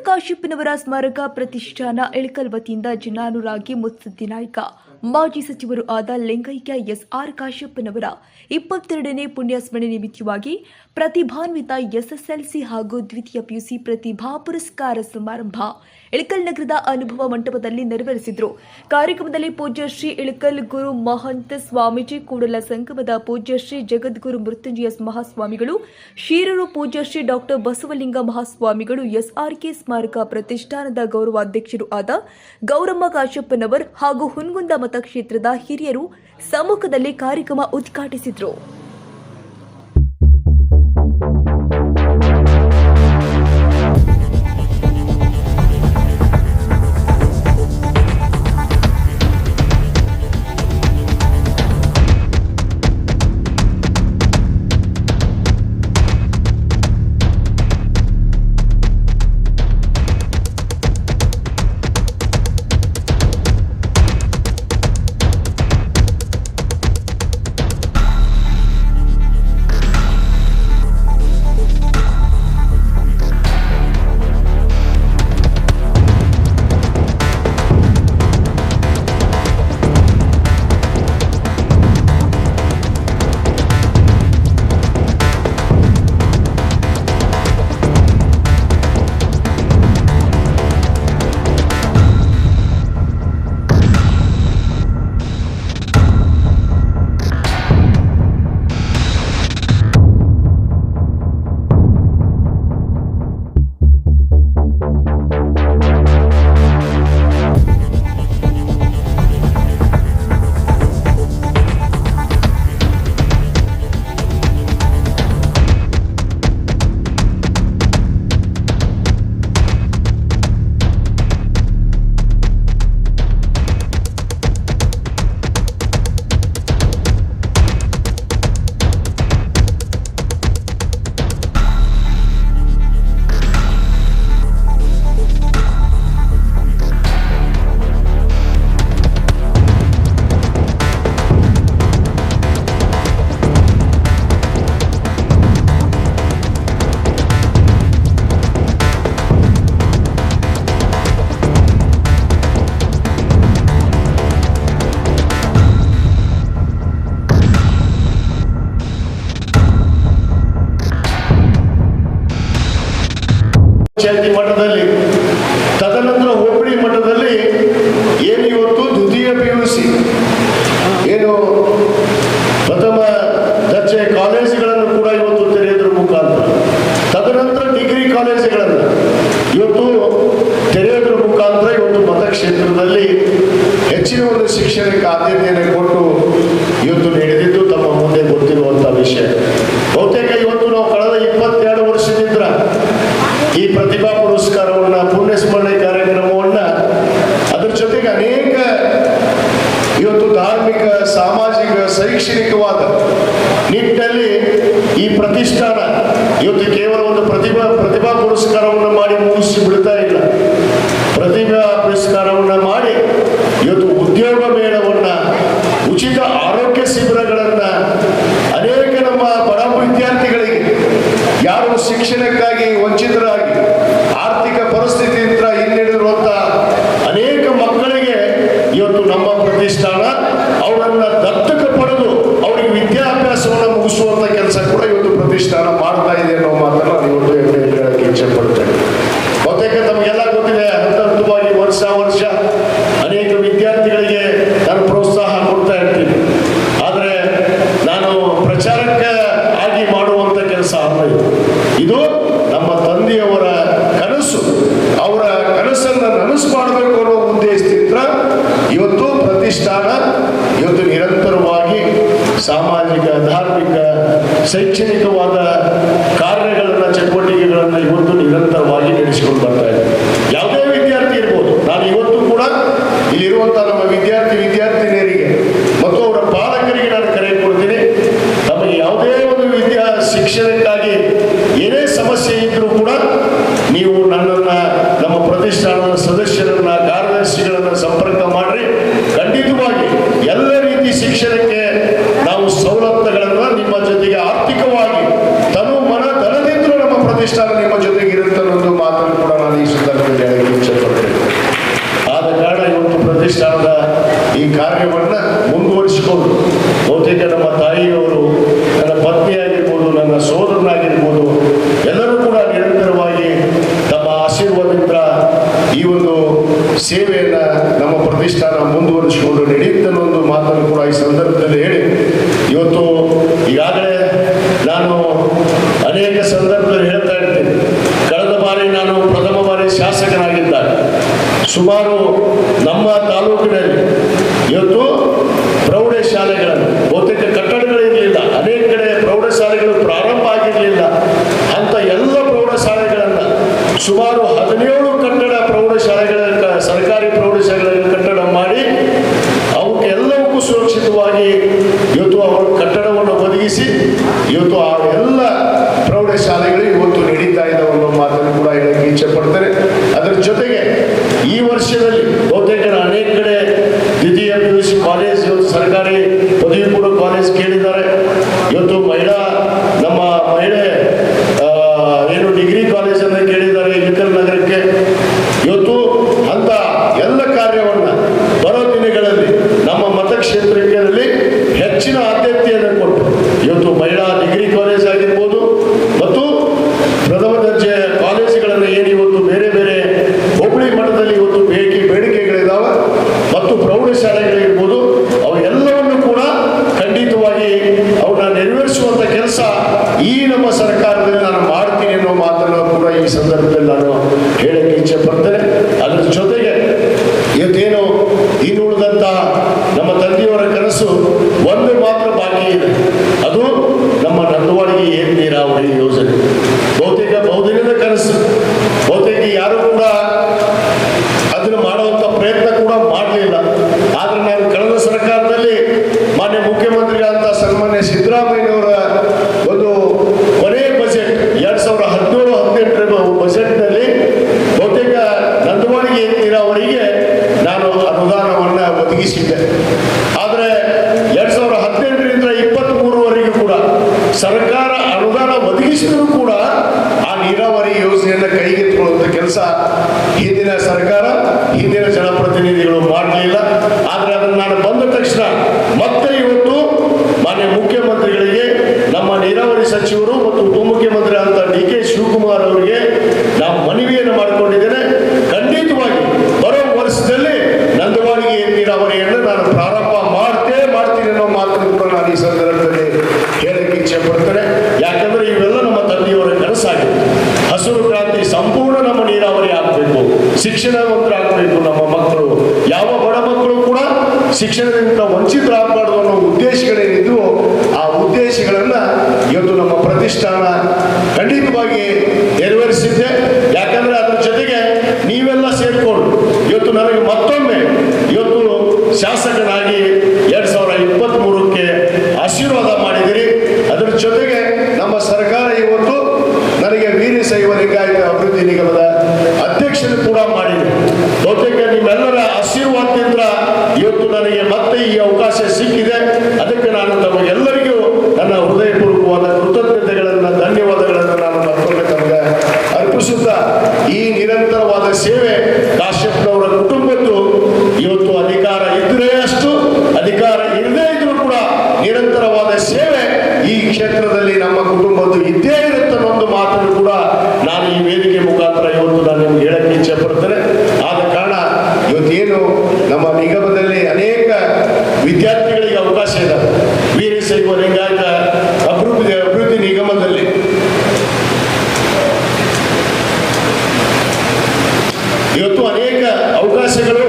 ಕಾಶ್ಯಪ್ಪನವರ ಸ್ಮಾರಕ ಪ್ರತಿಷ್ಠಾನ ಇಳಕಲ್ ವತಿಯಿಂದ ಜನಾನುರಾಗಿ ಮುತ್ಸದ್ದಿ ನಾಯಕ ಮಾಜಿ ಸಚಿವರು ಆದ ಲಿಂಗೈಕ್ಯ ಎಸ್.ಆರ್. ಕಾಶ್ಯಪ್ಪನವರ 22ನೇ ಪುಣ್ಯಸ್ಮರಣೆ ನಿಮಿತ್ತವಾಗಿ ಪ್ರತಿಭಾನ್ವಿತ ಎಸ್ಎಸ್ಎಲ್ಸಿ ಹಾಗೂ ದ್ವಿತೀಯ ಪಿಯುಸಿ ಪ್ರತಿಭಾ ಪುರಸ್ಕಾರ ಸಮಾರಂಭ ಇಳಕಲ್ ನಗರದ ಅನುಭವ ಮಂಟಪದಲ್ಲಿ ನೆರವೇರಿಸಿದರು. ಕಾರ್ಯಕ್ರಮದಲ್ಲಿ ಪೂಜ್ಯ ಶ್ರೀ ಇಳಕಲ್ ಗುರು ಮಹಂತ ಸ್ವಾಮೀಜಿ, ಕೂಡಲ ಸಂಗಮದ ಪೂಜ್ಯ ಶ್ರೀ ಜಗದ್ಗುರು ಮೃತ್ಯುಂಜಯ ಮಹಾಸ್ವಾಮಿಗಳು, ಶೀರೂರು ಪೂಜ್ಯ ಶ್ರೀ ಡಾಕ್ಟರ್ ಬಸವಲಿಂಗ ಮಹಾಸ್ವಾಮಿಗಳು, ಎಸ್ಆರ್ಕೆ ಸ್ಮಾರಕ ಪ್ರತಿಷ್ಠಾನದ ಗೌರವಾಧ್ಯಕ್ಷರು ಆದ ಗೌರಮ್ಮ ಕಾಶ್ಯಪ್ಪನವರ್ ಹಾಗೂ ಹುನಗುಂದ ಮತಕ್ಷೇತ್ರದ ಹಿರಿಯರು ಸಮ್ಮುಖದಲ್ಲಿ ಕಾರ್ಯಕ್ರಮ ಉದ್ಘಾಟಿಸಿದರು. ಪಂಚಾಯತಿ ಮಟ್ಟದಲ್ಲಿ, ತದನಂತರ ಹೋಬಳಿ ಮಟ್ಟದಲ್ಲಿ ಏನು ಇವತ್ತು ದ್ವಿತೀಯ ಪಿಯುಸಿ ಏನು ಪ್ರಥಮ ದರ್ಜೆ ಕಾಲೇಜುಗಳನ್ನು ಕೂಡ ಇವತ್ತು ತೆರೆಯೋದ್ರ ಮುಖಾಂತರ, ತದನಂತರ ಡಿಗ್ರಿ ಕಾಲೇಜುಗಳನ್ನು ಇವತ್ತು ತೆರೆಯೋದ್ರ ಮುಖಾಂತರ ಇವತ್ತು ಮತಕ್ಷೇತ್ರದಲ್ಲಿ ಹೆಚ್ಚಿನ ಒಂದು ಶಿಕ್ಷಣಕ್ಕೆ ಆದ್ಯತೆಯನ್ನು ಕೊಟ್ಟು ಇವತ್ತು ನಡೆದಿದ್ದು ತಮ್ಮ ಮುಂದೆ ಗೊತ್ತಿರುವಂತಹ ವಿಷಯ. ಬಹುತೇಕ ಇವತ್ತು ನಾವು ಕಳೆದ 22 ವರ್ಷದಿಂದ ಈ ಪ್ರತಿಭಾ ಪುರಸ್ಕಾರವನ್ನ, ಪುಣ್ಯಸ್ಮರಣೆ ಕಾರ್ಯಕ್ರಮವನ್ನ, ಅದರ ಜೊತೆಗೆ ಅನೇಕ ಇವತ್ತು ಧಾರ್ಮಿಕ, ಸಾಮಾಜಿಕ, ಶೈಕ್ಷಣಿಕವಾದ ನಿಟ್ಟಿನಲ್ಲಿ ಈ ಪ್ರತಿಷ್ಠಾನ ಇವತ್ತು ಕೇವಲ ಒಂದು ಪ್ರತಿಭಾ ಪುರಸ್ಕಾರವನ್ನು ಮಾಡಿ ಮುಗಿಸಿ ಬಿಡ್ತಾ ಇಲ್ಲ. ಪ್ರತಿಭಾ ಪುರಸ್ಕಾರವನ್ನ ಮಾಡಿ ಇವತ್ತು ಉದ್ಯೋಗ ಮೇಳವನ್ನ, ಉಚಿತ ಆರೋಗ್ಯ ಶಿಬಿರಗಳನ್ನ, ಅನೇಕ ನಮ್ಮ ಬಡ ವಿದ್ಯಾರ್ಥಿಗಳಿಗೆ ಯಾರು ಶಿಕ್ಷಣಕ್ಕಾಗಿ ವಂಚಿತರಾಗಿ ಆರ್ಥಿಕ ಪರಿಸ್ಥಿತಿಯಿಂದ ಹಿನ್ನಡೆದಿರುವಂತಹ ಅನೇಕ ಮಕ್ಕಳಿಗೆ ಇವತ್ತು ನಮ್ಮ ಪ್ರತಿಷ್ಠಾನ ಅವರನ್ನ ದತ್ತಕ ಪಡೆದು ಅವರಿಗೆ ವಿದ್ಯಾಭ್ಯಾಸವನ್ನು ಮುಗಿಸುವಂತ ಕೆಲಸ ಕೂಡ ಇವತ್ತು ಪ್ರತಿಷ್ಠಾನ ಮಾಡ್ತಾ ಇದೆ ಅನ್ನೋ ಮಾತನ್ನ ನಾನು ಇವತ್ತು ಹೇಳಕ್ಕೆ ಇಚ್ಛೆ ಪಡ್ತೇನೆ. ಬಹುತೇಕ ತಮಗೆಲ್ಲ ಗೊತ್ತಿದೆ, ಹಂತವಾಗಿ ವರ್ಷ ಅನೇಕ ವಿದ್ಯಾರ್ಥಿಗಳಿಗೆ ನಾನು ಪ್ರೋತ್ಸಾಹ ಕೊಡ್ತಾ ಇರ್ತೀನಿ. ಆದರೆ ನಾನು ಪ್ರಚಾರಕ್ಕೆ ಆಗಿ ಮಾಡುವಂತ ಕೆಲಸ ಅಲ್ಲ ಇದು. ನಮ್ಮ ತಂದೆಯವರ ಕನಸು, ಅವರ ಕನಸನ್ನು ನನಸು ಮಾಡಬೇಕು ಅನ್ನೋ ಉದ್ದೇಶದಿಂದ ಇವತ್ತು ಪ್ರತಿಷ್ಠಾನ ಇವತ್ತು ನಿರಂತರವಾಗಿ ಸಾಮಾಜಿಕ, ಧಾರ್ಮಿಕ, ಶೈಕ್ಷಣಿಕವಾದ ಕಾರ್ಯಗಳನ್ನ, ಚಟುವಟಿಕೆಗಳನ್ನ ಇವತ್ತು ನಿರಂತರವಾಗಿ ನಡೆಸಿಕೊಂಡು ಬರ್ತಾ ಇದೆ. ಯಾವುದೇ ವಿದ್ಯಾರ್ಥಿ ಇರ್ಬೋದು, ನಾನು ಇವತ್ತು ಕೂಡ ಇಲ್ಲಿರುವಂತಹ ನಮ್ಮ ವಿದ್ಯಾರ್ಥಿನಿಯರಿಗೆ ಮತ್ತು ಅವರ ಪಾಲಕರಿಗೆ ನಾನು ಕರೆ ಕೊಡ್ತೀನಿ. ತಮಗೆ ಯಾವುದೇ ಒಂದು ಶಿಕ್ಷಣಕ್ಕಾಗಿ ಏನೇ ಸಮಸ್ಯೆ ಇದ್ರೂ ಕೂಡ ನೀವು ನನ್ನನ್ನ, ನಮ್ಮ ಪ್ರತಿಷ್ಠಾನದ ಸದಸ್ಯರನ್ನ, ಕಾರ್ಯದರ್ಶಿಗಳನ್ನ ಸಂಪರ್ಕ ಮಾಡ್ರಿ. ಖಂಡಿತವಾಗಿ ಎಲ್ಲ ರೀತಿ ಶಿಕ್ಷಣಕ್ಕೆ ನಾವು ಸವಲತ್ತುಗಳನ್ನ ನಿಮ್ಮ ಜೊತೆಗೆ ಆರ್ಥಿಕವಾಗಿ ತನು ಮನ ಧನದಿಂದಲೂ ನಮ್ಮ ಪ್ರತಿಷ್ಠಾನ ನಿಮ್ಮ ಜೊತೆಗೆ ಇರುತ್ತೆ ಅನ್ನೋದು ಮಾತನ್ನು ಕೂಡ ನಾನು ಕಾರ್ಯವನ್ನು ಮುಂದುವರಿಸಿಕೊಂಡು ಬಹುತೇಕ ನಮ್ಮ ತಾಯಿಯವರು, ನನ್ನ ಪತ್ನಿಯಾಗಿರ್ಬೋದು, ನನ್ನ ಸೋದರನಾಗಿರ್ಬೋದು, ಎಲ್ಲರೂ ಕೂಡ ನಿರಂತರವಾಗಿ ತಮ್ಮ ಆಶೀರ್ವಾದದಿಂದ ಈ ಒಂದು ಸೇವೆಯನ್ನು ನಮ್ಮ ಪ್ರತಿಷ್ಠಾನ ಮುಂದುವರಿಸಿಕೊಂಡು ನಡೆಯುತ್ತನ್ನೋ ಒಂದು ಮಾತನ್ನು ಕೂಡ ಈ ಸಂದರ್ಭದಲ್ಲಿ ಹೇಳಿ, ಇವತ್ತು ಈಗಾಗಲೇ ನಾನು ಅನೇಕ ಸಂದರ್ಭದಲ್ಲಿ ಹೇಳ್ತಾ ಇರ್ತೀನಿ, ಕಳೆದ ಬಾರಿ ನಾನು ಪ್ರಥಮ ಬಾರಿ ಶಾಸಕನಾಗಿದ್ದಾಗ ಸುಮಾರು ನಮ್ಮ ತಾಲೂಕಿನಲ್ಲಿ ಇವತ್ತು ಪ್ರೌಢಶಾಲೆಗಳನ್ನು, ಬಹುತೇಕ ಕಟ್ಟಡಗಳಿರಲಿಲ್ಲ, ಅನೇಕ ಕಡೆ ಪ್ರೌಢಶಾಲೆಗಳು ಪ್ರಾರಂಭ ಆಗಿರಲಿಲ್ಲ. ಅಂತ ಎಲ್ಲ ಪ್ರೌಢಶಾಲೆಗಳನ್ನು ಸುಮಾರು 17 ಕಟ್ಟಡ ಪ್ರೌಢಶಾಲೆಗಳ ಸರ್ಕಾರಿ ಪ್ರೌಢಶಾಲೆಗಳ ಕಟ್ಟಡ ಮಾಡಿ ಅವಕ್ಕೆ ಎಲ್ಲವಕ್ಕೂ ಸುರಕ್ಷಿತವಾಗಿ ಇವತ್ತು ಅವರ ಕಟ್ಟಡವನ್ನು ಒದಗಿಸಿ ಇವತ್ತು ಆ ಎಲ್ಲ ಪ್ರೌಢಶಾಲೆಗಳು ಇವತ್ತು ನಡೀತಾ ಇದ್ದಾವೆ ಅನ್ನೋ ಮಾತನ್ನು ಕೂಡ ಹೇಳಕ್ಕೆ ಇಚ್ಛೆ ಪಡ್ತೇನೆ. ಅದರ ಜೊತೆಗೆ ಈ ವರ್ಷದಲ್ಲಿ ಬಹುತೇಕ ಅನೇಕ ಕಡೆ ದ್ವಿತೀಯ PUC ಕಾಲೇಜ್, ಇವತ್ತು ಸರ್ಕಾರಿ ಪದವಿ ಪೂರ್ವ ಕಾಲೇಜ್ ಕೇಳಿದ್ದಾರೆ. ಇವತ್ತು ನಮ್ಮ ಮಹಿಳೆ ಏನು ಡಿಗ್ರಿ ಕಾಲೇಜನ್ನು ಕೇಳಿದ್ದಾರೆ ಇಳಕಲ್ ನಗರಕ್ಕೆ. ಇವತ್ತು ಅಂತ ಎಲ್ಲ ಕಾರ್ಯವನ್ನು ಬರೋ ದಿನಗಳಲ್ಲಿ ನಮ್ಮ ಮತಕ್ಷೇತ್ರದಲ್ಲಿ ಹೆಚ್ಚಿನ ಆದ್ಯತೆಯನ್ನು ಕೊಟ್ಟು ಇವತ್ತು ಮಹಿಳಾ ಡಿಗ್ರಿ ಕಾಲೇಜ್ ಆಗಿರ್ಬೋದು ಮತ್ತು ಪ್ರಥಮ ದರ್ಜೆ ಕಾಲೇಜುಗಳನ್ನು ಏನು ಇವತ್ತು ಬೇರೆ ಬೇರೆ ಹೋಬಳಿ ಮಟ್ಟದಲ್ಲಿ ಇವತ್ತು ಬೇಡಿಕೆಗಳಿದ್ದಾವೆ ಮತ್ತು ಪ್ರೌಢಶಾಲೆಗಳಿರ್ಬೋದು, ಅವೆಲ್ಲವನ್ನು ಕೂಡ ಖಂಡಿತವಾಗಿ ಅವನ್ನ ನೆರವೇರಿಸುವಂಥ ಕೆಲಸ ಈ ನಮ್ಮ ಸರ್ಕಾರದಲ್ಲಿ ನಾನು ಮಾಡ್ತೀನಿ ಅನ್ನೋ ಮಾತನ್ನು ಕೂಡ ಈ ಸಂದರ್ಭದಲ್ಲಿ ನಾನು ಹೇಳಕ್ಕೆ ಇಚ್ಛೆ ಪಡ್ತೇನೆ. ಅದರ ಜೊತೆಗೆ ಇವತ್ತೇನು ಇನ್ನುಳಿದಂಥ ನಮ್ಮ ತಂದೆಯವರ ಕನಸು ಒಂದು ಮಾತ್ರ ಬಾಕಿ ಇದೆ, ಅದು ನಮ್ಮ ನಂದವಾಡಿಗೆ ಏನ್ ನೀರಾವರಿ ಯೋಜನೆ. ಬಹುತೇಕ ಬಹುದಿನದ ಕನಸು, ಬಹುತೇಕ ಯಾರು ಕೂಡ ಅದನ್ನು ಮಾಡುವಂಥ ಪ್ರಯತ್ನ ಕೂಡ ಮಾಡಲಿಲ್ಲ. ಆದರೆ ನಾನು ಕಳೆದ ಸರ್ಕಾರದಲ್ಲಿ ಮಾನ್ಯ ಮುಖ್ಯಮಂತ್ರಿಗಳಂತ ಸನ್ಮಾನ್ಯ ಸಿದ್ದರಾಮಯ್ಯನವರ ಒಂದು ಕೊನೆಯ ಬಜೆಟ್ 2017-18 ಬಜೆಟ್ನಲ್ಲಿ ಬಹುತೇಕ ನಂದವಾಡಿಗೆ ನೀರಾವರಿಗೆ ನಾನು ಅನುದಾನವನ್ನು ಒದಗಿಸಿದ್ದೆ. ಆದರೆ 2018ರಿಂದ 23ವರೆಗೂ ಕೂಡ ಸರ್ಕಾರ ಅನುದಾನ ಒದಗಿಸಿದರೂ ಕೂಡ ಆ ನೀರಾವರಿ ಯೋಜನೆಯನ್ನು ಕೈಗೆತ್ತಿಕೊಳ್ಳುವಂಥ ಕೆಲಸ ಹಿಂದಿನ ಸರ್ಕಾರ, ಹಿಂದಿನ ಜನಪ್ರತಿನಿಧಿಗಳು ಮಾಡಲಿಲ್ಲ. ಆದರೆ ಅದನ್ನು ನಾನು ಬಂದ ತಕ್ಷಣ ಮತ್ತೆ ಇವತ್ತು ಮಾನ್ಯ ಮುಖ್ಯಮಂತ್ರಿಗಳಿಗೆ, ನಮ್ಮ ನೀರಾವರಿ ಸಚಿವರು ಮತ್ತು ಉಪಮುಖ್ಯಮಂತ್ರಿ ಅಂತ DK ಶಿವಕುಮಾರ್ ಅವರಿಗೆ ನಾವು ಮನವಿಯನ್ನು ಮಾಡಿಕೊಂಡಿದ್ದೇನೆ. ಖಂಡಿತವಾಗಿ ಬರೋ ವರ್ಷದಲ್ಲಿ ನಂದವಾಡಿಗೆ ನೀರಾವರಿಯನ್ನು ನಾನು ಪ್ರಾರಂಭ ಮಾಡ್ತೀನಿ ಅನ್ನೋ ಮಾತನ್ನು ಕೂಡ ನಾನು ಈ ಸಂದರ್ಭದಲ್ಲಿ ಹೇಳಕ್ಕೆ ಇಚ್ಛೆ ಪಡ್ತೇನೆ. ಯಾಕಂದ್ರೆ ಇವೆಲ್ಲ ನಮ್ಮ ತಂದೆಯವರ ಕನಸಾಗಿದೆ. ಹಸಿರು ಕ್ರಾಂತಿ ಸಂಪೂರ್ಣ ನಮ್ಮ ನೀರಾವರಿ ಆಗಬೇಕು, ಶಿಕ್ಷಣವಂತರಾಗಬೇಕು ನಮ್ಮ ಮಕ್ಕಳು, ಯಾವ ಬಡ ಮಕ್ಕಳು ಕೂಡ ಶಿಕ್ಷಣದಿಂದ ವಂಚಿತರಾಗಬಾರ್ದು ಅನ್ನೋ ಉದ್ದೇಶಗಳೇನಿದ್ವು ಆ ಉದ್ದೇಶಗಳನ್ನ ಇವತ್ತು ನಮ್ಮ ಪ್ರತಿಷ್ಠಾನ ಖಂಡಿತವಾಗಿ ನೆರವೇರಿಸಿದ್ದೆ. ಯಾಕಂದ್ರೆ ಅದ್ರ ಜೊತೆಗೆ ನೀವೆಲ್ಲ ಸೇರ್ಕೊಂಡು ಇವತ್ತು ನನಗೆ ಮತ್ತೊಮ್ಮೆ ಇವತ್ತು ಶಾಸಕನಾಗಿ 2023ಕ್ಕೆ ಆಶೀರ್ವಾದ ಮಾಡಿದಿರಿ. ಅದರ ಜೊತೆಗೆ ನಮ್ಮ ಸರ್ಕಾರ ಇವತ್ತು ನನಗೆ ವೀರಶೈವ ಲಿಂಗಾಯತ ಅಭಿವೃದ್ಧಿ ನಿಗಮದ ಅಧ್ಯಕ್ಷರು ಕೂಡ ಮಾಡಿದೆ. ಬಹುತೇಕ ನಿಮ್ಮೆಲ್ಲರ ಆಶೀರ್ವಾದದಿಂದ ಇವತ್ತು ನನಗೆ ಮತ್ತೆ ಈ ಅವಕಾಶ ಸಿಕ್ಕಿದೆ. ಅದಕ್ಕೆ ನಾನು ತಮಗೆಲ್ಲರಿಗೂ ನನ್ನ ಹೃದಯಪೂರ್ವಕವಾದ ಕೃತಜ್ಞತೆಗಳನ್ನು, ಧನ್ಯವಾದಗಳನ್ನು ನಾನು ಮತ್ತೊಮ್ಮೆ ತಮಗೆ ಅರ್ಪಿಸುತ್ತಾ, ಈ ನಿರಂತರವಾದ ಸೇವೆ ಕಾಶ್ಯಪ್ನವರ ಕುಟುಂಬದ್ದು ಇವತ್ತು ಅಧಿಕಾರ ಇದ್ದರೆ ಅಷ್ಟು, ಅಧಿಕಾರ ಇರದೇ ಇದ್ರೂ ಕೂಡ ನಿರಂತರವಾದ ಸೇವೆ ಈ ಕ್ಷೇತ್ರದಲ್ಲಿ ನಮ್ಮ ಕುಟುಂಬದ್ದು ಇದ್ದೇ ಇರುತ್ತೆ ಅನ್ನೋ ಮಾತನ್ನು ಕೂಡ ನಾನು ಈ ವೇದಿಕೆ ಮುಖಾಂತರ ಇವತ್ತು ನಾನು ನಿಮ್ಗೆ ಹೇಳಕ್ಕೆ ಇಚ್ಛೆ ಪಡ್ತೇನೆ. ಆದ ಕಾರಣ ಇವತ್ತೇನು ನಮ್ಮ ನಿಗಮದಲ್ಲಿ ಅನೇಕ ವಿದ್ಯಾರ್ಥಿಗಳಿಗೆ ಅವಕಾಶ ಇದೆ. ವೀರಶೈವ ಲಿಂಗಾಯತ ಅಭಿವೃದ್ಧಿ ನಿಗಮದಲ್ಲಿ ಇವತ್ತು ಅನೇಕ ಅವಕಾಶಗಳು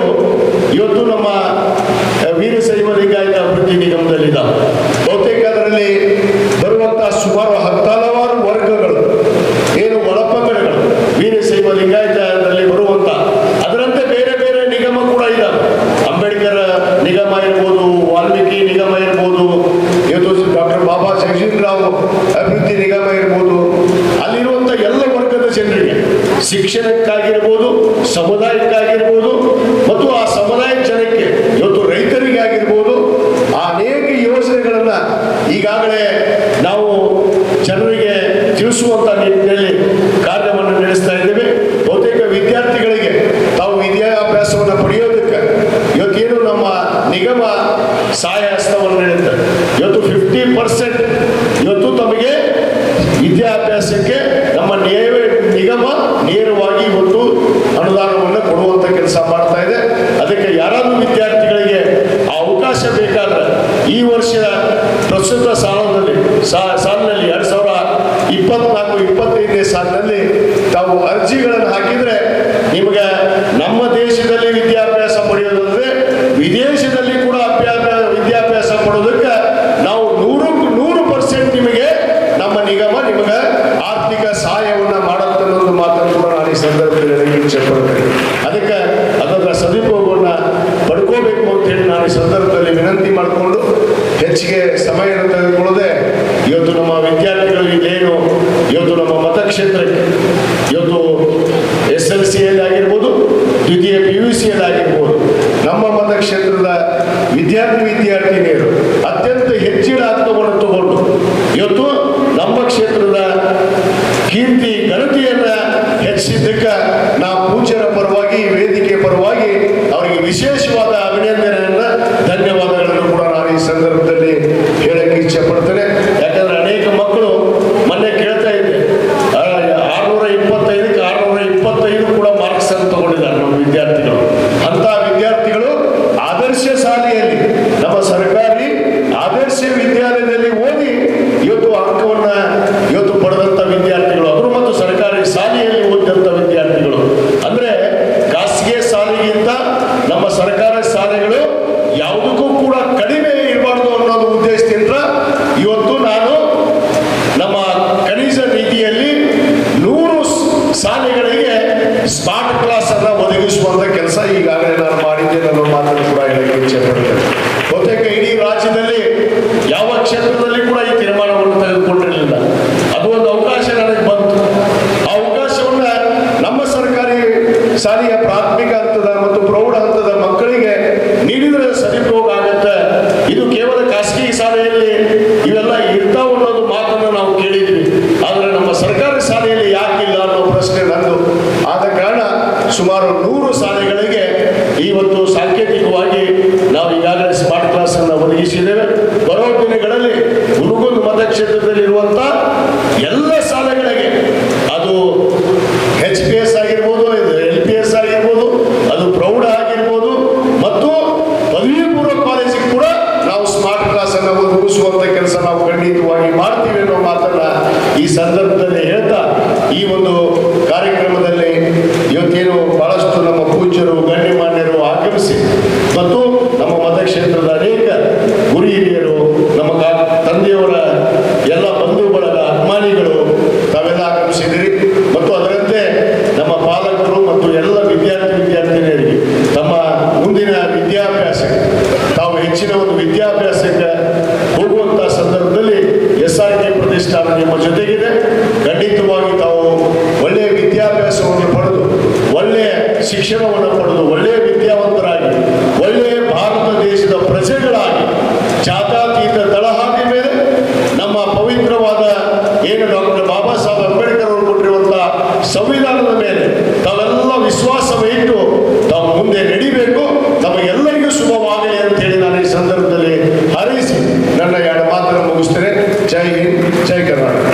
ಇವತ್ತು ನಮ್ಮ ವೀರಶೈವ ಲಿಂಗಾಯತ ಅಭಿವೃದ್ಧಿ ನಿಗಮದಲ್ಲಿದ್ದಾವೆ. ಬಹುತೇಕ ಅದರಲ್ಲಿ ಬರುವಂತಹ ಸುಮಾರು 10 ವರ್ಗಗಳು, ಏನು ಒಳಪಂಗಡಗಳು ವೀರಶೈವ ಲಿಂಗಾಯತದಲ್ಲಿ ಬರುವಂತ, ಅದರಂತೆ ಬೇರೆ ಬೇರೆ ನಿಗಮ ಕೂಡ ಇದ್ದಾವೆ. ಅಂಬೇಡ್ಕರ್ ನಿಗಮ ಇರ್ಬೋದು, ವಾಲ್ಮೀಕಿ ನಿಗಮ ಇರ್ಬೋದು, ಇವತ್ತು ಡಾಕ್ಟರ್ ಬಾಬಾ ಜಗಜೀವನರಾವ್ ಅಭಿವೃದ್ಧಿ ನಿಗಮ ಇರ್ಬೋದು. ಅಲ್ಲಿರುವಂತ ಎಲ್ಲ ವರ್ಗದ ಜನರಿಗೆ ಶಿಕ್ಷಣಕ್ಕಾಗಿರ್ಬೋದು, ಸಮುದಾಯಕ್ಕಾಗಿರ್ಬೋದು ಮತ್ತು ಆ ಸಮುದಾಯದ ಜನಕ್ಕೆ ಇವತ್ತು ರೈತರಿಗಾಗಿರ್ಬೋದು ಅನೇಕ ಯೋಜನೆಗಳನ್ನ ಈಗಾಗಲೇ ನಾವು ಜನರಿಗೆ ತಿಳಿಸುವಂತ ನಿಟ್ಟಿನಲ್ಲಿ ಕಾರ್ಯವನ್ನು ನಡೆಸ್ತಾ ಇದ್ದೇವೆ. ಬಹುತೇಕ ವಿದ್ಯಾರ್ಥಿಗಳಿಗೆ ತಾವು ವಿದ್ಯಾಭ್ಯಾಸವನ್ನು ಪಡೆಯೋದಕ್ಕೆ ಇವತ್ತೇನು ನಮ್ಮ ನಿಗಮ ಸಹಾಯ ಹಸ್ತವನ್ನು ನೀಡುತ್ತೆ. ಇವತ್ತು 50% ಇವತ್ತು ತಮಗೆ ವಿದ್ಯಾಭ್ಯಾಸಕ್ಕೆ ನಮ್ಮ ನಿಗಮ ನೇರವಾಗಿ ಇವತ್ತು ಅನುದಾನವನ್ನು ಕೊಡುವಂತ ಕೆಲಸ ಮಾಡ್ತಾ ಇದೆ. ಅದಕ್ಕೆ ಯಾರಾದ್ರೂ ವಿದ್ಯಾರ್ಥಿಗಳಿಗೆ ಆ ಅವಕಾಶ ಬೇಕಾದ್ರೆ ಈ ವರ್ಷದ ಪ್ರಸ್ತುತ ಸಾಲಿನಲ್ಲಿ 2024-25ನೇ ಸಾಲಿನಲ್ಲಿ ತಾವು ಅರ್ಜಿಗಳನ್ನು ಹಾಕಿದ್ರೆ ನಿಮಗೆ ನಮ್ಮ ದೇಶದಲ್ಲಿ ವಿದ್ಯಾಭ್ಯಾಸ ಪಡೆಯೋದಂದ್ರೆ ವಿದೇಶದಲ್ಲಿ ಕೂಡ ವಿದ್ಯಾಭ್ಯಾಸ ಪಡೆಯೋದಕ್ಕೆ ನಾವು 100% ನಿಮಗೆ ನಮ್ಮ ನಿಗಮ ನಿಮಗೆ ಆರ್ಥಿಕ ಸಹಾಯವನ್ನು ಮಾಡುತ್ತೆ ಅನ್ನೋದು ಮಾತನ್ನು ಕೂಡ ನಾನು ಈ ಸಂದರ್ಭದಲ್ಲಿ ಹೇಳಕ್ಕೆ ಇಚ್ಛೆಪಡ್ತೇನೆ. ಅದಕ್ಕೆ ಅದರ ಸದುಪಯೋಗವನ್ನು ಪಡ್ಕೋಬೇಕು ಅಂತ ಹೇಳಿ ನಾನು ಈ ಸಂದರ್ಭದಲ್ಲಿ ವಿನಂತಿ ಮಾಡಿಕೊಂಡು ಹೆಚ್ಚಿಗೆ ಸಮಯವನ್ನು ತೆಗೆದುಕೊಳ್ಳದೆ ಇವತ್ತು ನಮ್ಮ ವಿದ್ಯಾರ್ಥಿಗಳು ಇಲ್ಲೇನು ಇವತ್ತು ನಮ್ಮ ಮತಕ್ಷೇತ್ರಕ್ಕೆ ಇವತ್ತು SLCಯಲ್ಲಿ ಆಗಿರ್ಬೋದು, ದ್ವಿತೀಯ PUCಯಲ್ಲಿ ಆಗಿರ್ಬೋದು, ನಮ್ಮ ಮತಕ್ಷೇತ್ರದ ವಿದ್ಯಾರ್ಥಿನಿಯರು ಅತ್ಯಂತ ಹೆಚ್ಚಿನ ಅಂಕವನ್ನು ತಗೊಂಡು ಇವತ್ತು ನಮ್ಮ ಕ್ಷೇತ್ರದ ಕೀರ್ತಿ ಘನತೆಯನ್ನ ಹೆಚ್ಚಿದ್ದಕ್ಕೆ ನಾವು ಪೂಜ್ಯರ ಪರವಾಗಿ ವೇದಿಕೆ ಪರವಾಗಿ ಅವರಿಗೆ ವಿಶೇಷವಾದ ಅಭಿನಂದನೆಯನ್ನ ಧನ್ಯವಾದಗಳನ್ನು ಕೂಡ ನಾನು ಈ ಸಂದರ್ಭದಲ್ಲಿ ಹೇಳಕ್ಕೆ ಇಚ್ಛೆ ಪಡ್ತೇನೆ. ಯಾಕಂದ್ರೆ ಅನೇಕ ಮಕ್ಕಳು ಮೊನ್ನೆ ಕೇಳ್ತಾ ಇದ್ದೆ 625ಕ್ಕೆ 625 ಕೂಡ ಮಾರ್ಕ್ಸ್ ಅನ್ನು ತಗೊಂಡಿದ್ದಾರೆ ನಮ್ಮ ವಿದ್ಯಾರ್ಥಿಗಳು. ಅಂತ ವಿದ್ಯಾರ್ಥಿಗಳು ಆದರ್ಶ ಶಾಲೆಯಲ್ಲಿ ನಮ್ಮ ಸರ್ಕಾರಿ ಆದರ್ಶ ವಿದ್ಯಾಲಯದಲ್ಲಿ ಓದಿ ಇವತ್ತು ಅಂಕವನ್ನ ಇವತ್ತು ಪಡೆದಂತ ವಿದ್ಯಾರ್ಥಿಗಳು ಅವರು ಮತ್ತು ಸರ್ಕಾರಿ ಶಾಲೆಯಲ್ಲಿ ಓದಿದಂತ ವಿದ್ಯಾರ್ಥಿಗಳು. ಅಂದ್ರೆ ಖಾಸಗಿ ಶಾಲೆಗಿಂತ ನಮ್ಮ ಸರ್ಕಾರಿ ಶಾಲೆಗಳು ಯಾವುದಕ್ಕೂ ಕೂಡ ಕಡಿಮೆ ಇರಬಾರ್ದು ಅನ್ನೋದು ಉದ್ದೇಶದಿಂದ ಇವತ್ತು ನಾನು ನಮ್ಮ ಕನಿಷ್ಠ ನಿಧಿಯಲ್ಲಿ 100 ಶಾಲೆಗಳಿಗೆ ಸ್ಮಾರ್ಟ್ ಕ್ಲಾಸ್ ಅನ್ನ ಒದಗಿಸುವಂತ ಕೆಲಸ ಈಗಾಗಲೇ ನಾನು ಮಾಡಿದ್ದೇನೆ ಅನ್ನೋ ಮಾತನ್ನು ಕೂಡ ಹೇಳಕ್ಕೆ ಇಚ್ಛೆ ಪಡ್ತೇನೆ. ಬಹುತೇಕ ಇಡೀ ರಾಜ್ಯದಲ್ಲಿ ಯಾವ ಕ್ಷೇತ್ರದಲ್ಲಿ ಕೂಡ ಈ ತೀರ್ಮಾನವನ್ನು ತೆಗೆದುಕೊಂಡಿರಲಿಲ್ಲ. ಅದು ಒಂದು ಅವಕಾಶ ನನಗೆ ಬಂತು. ಆ ಅವಕಾಶವನ್ನ ನಮ್ಮ ಸರ್ಕಾರಿ ಶಾಲೆಯ ಪ್ರಾಥಮಿಕ ಹಂತದ ಮತ್ತು ಪ್ರೌಢ ಹಂತದ ಮಕ್ಕಳಿಗೆ ನೀಡಿದರೆ ಸದುಪಯೋಗ ಆಗುತ್ತೆ. ಇದು ಕೇವಲ ಖಾಸಗಿ ಶಾಲೆಯಲ್ಲಿ ಇವೆಲ್ಲ ಇರ್ತಾವ ಅನ್ನೋದು ಮಾತನ್ನು ನಾವು ಕೇಳಿದ್ವಿ. ಆದರೆ ನಮ್ಮ ಸರ್ಕಾರಿ ಶಾಲೆಯಲ್ಲಿ ಯಾಕಿಲ್ಲ ಅನ್ನೋ ಪ್ರಶ್ನೆ ನಂದು. ಆದ ಕಾರಣ ಸುಮಾರು 100 ಶಾಲೆಗಳಿಗೆ ಇವತ್ತು ಸಾಂಕೇತಿಕವಾಗಿ ನಾವು ಈಗಾಗಲೇ ಸ್ಮಾರ್ಟ್ ಕ್ಲಾಸ್ ಅನ್ನು ಒದಗಿಸಿದ್ದೇವೆ. ಬರೋ ದಿನಗಳಲ್ಲಿ ಹುನಗುಂದ ಮತಕ್ಷೇತ್ರದಲ್ಲಿರುವಂತ ಎಲ್ಲ ಶಾಲೆಗಳಿಗೆ ಅದು HPS ಆಗಿರ್ಬೋದು, LPS ಆಗಿರ್ಬೋದು, ಅದು ಪ್ರೌಢ ಆಗಿರ್ಬೋದು ಮತ್ತು ಪದವಿ ಪೂರ್ವ ಕಾಲೇಜಿಗೆ ಕೂಡ ನಾವು ಸ್ಮಾರ್ಟ್ ಕ್ಲಾಸ್ ಅನ್ನು ಒದಗಿಸುವಂತ ಕೆಲಸ ನಾವು ಖಂಡಿತವಾಗಿ ಮಾಡ್ತೀವಿ ಅನ್ನೋ ಮಾತನ್ನ ಈ ಸಂದರ್ಭದಲ್ಲಿ ಹೇಳ್ತಾ ಈ ಒಂದು ಕಾರ್ಯಕ್ರಮದಲ್ಲಿ ಇವತ್ತೇನು ಬಹಳಷ್ಟು ನಮ್ಮ ಪೂಜ್ಯರು ಗಣ್ಯಮಾನ್ಯರು ಆಗಮಿಸಿ ಮತ್ತು ನಮ್ಮ ಮತಕ್ಷೇತ್ರದ ಅನೇಕ ಗುರು ಹಿರಿಯರು ನಮ್ಮ ತಂದೆಯವರ ಎಲ್ಲ ಬಂಧು ಬಳಗ ಅಭಿಮಾನಿಗಳು ತಾವೆಲ್ಲ ಆಗಮಿಸಿದಿರಿ ಮತ್ತು ಅದರಂತೆ ನಮ್ಮ ಪಾಲಕರು ಮತ್ತು ಎಲ್ಲ ವಿದ್ಯಾರ್ಥಿನಿಯರಿಗೆ ತಮ್ಮ ಮುಂದಿನ ವಿದ್ಯಾಭ್ಯಾಸ ತಾವು ಹೆಚ್ಚಿನ ಒಂದು ವಿದ್ಯಾಭ್ಯಾಸಕ್ಕೆ ಹೋಗುವಂತ ಸಂದರ್ಭದಲ್ಲಿ SRK ಪ್ರತಿಷ್ಠಾನ ನಿಮ್ಮ ಜೊತೆಗಿದೆ. ಖಂಡಿತವಾಗಿ ತಾವು ಒಳ್ಳೆಯ ವಿದ್ಯಾಭ್ಯಾಸವನ್ನು ಪಡೆದು ಒಳ್ಳೆಯ ಶಿಕ್ಷಣವನ್ನು ಪಡೆದು ಒಳ್ಳೆಯ ವಿದ್ಯಾವಂತರಾಗಿ ಒಳ್ಳೆಯ ಭಾರತ ದೇಶದ ಪ್ರಜೆಗಳಾಗಿ ಜಾತ್ಯತೀತ ತಳಹಾದಿ ಮೇಲೆ ನಮ್ಮ ಪವಿತ್ರವಾದ ಏನು ಡಾಕ್ಟರ್ ಬಾಬಾ ಸಾಹೇಬ್ ಅಂಬೇಡ್ಕರ್ ಅವರು ಕೊಟ್ಟಿರುವಂತಹ ಸಂವಿಧಾನದ ಮೇಲೆ ತಾವೆಲ್ಲ ವಿಶ್ವಾಸವಿಟ್ಟು ತಾವು ಮುಂದೆ ನಡಿಬೇಕು. ತಮಗೆಲ್ಲರಿಗೂ ಶುಭವಾಗಲಿ ಅಂತ ಹೇಳಿ ನಾನು ಈ ಸಂದರ್ಭದಲ್ಲಿ ಹಾರೈಸಿ ನನ್ನ 2 ಮಾತನ್ನು ಮುಗಿಸ್ತೇನೆ. ಜೈ ಹಿಂದ್, ಜೈ ಕರ್ನಾಟಕ.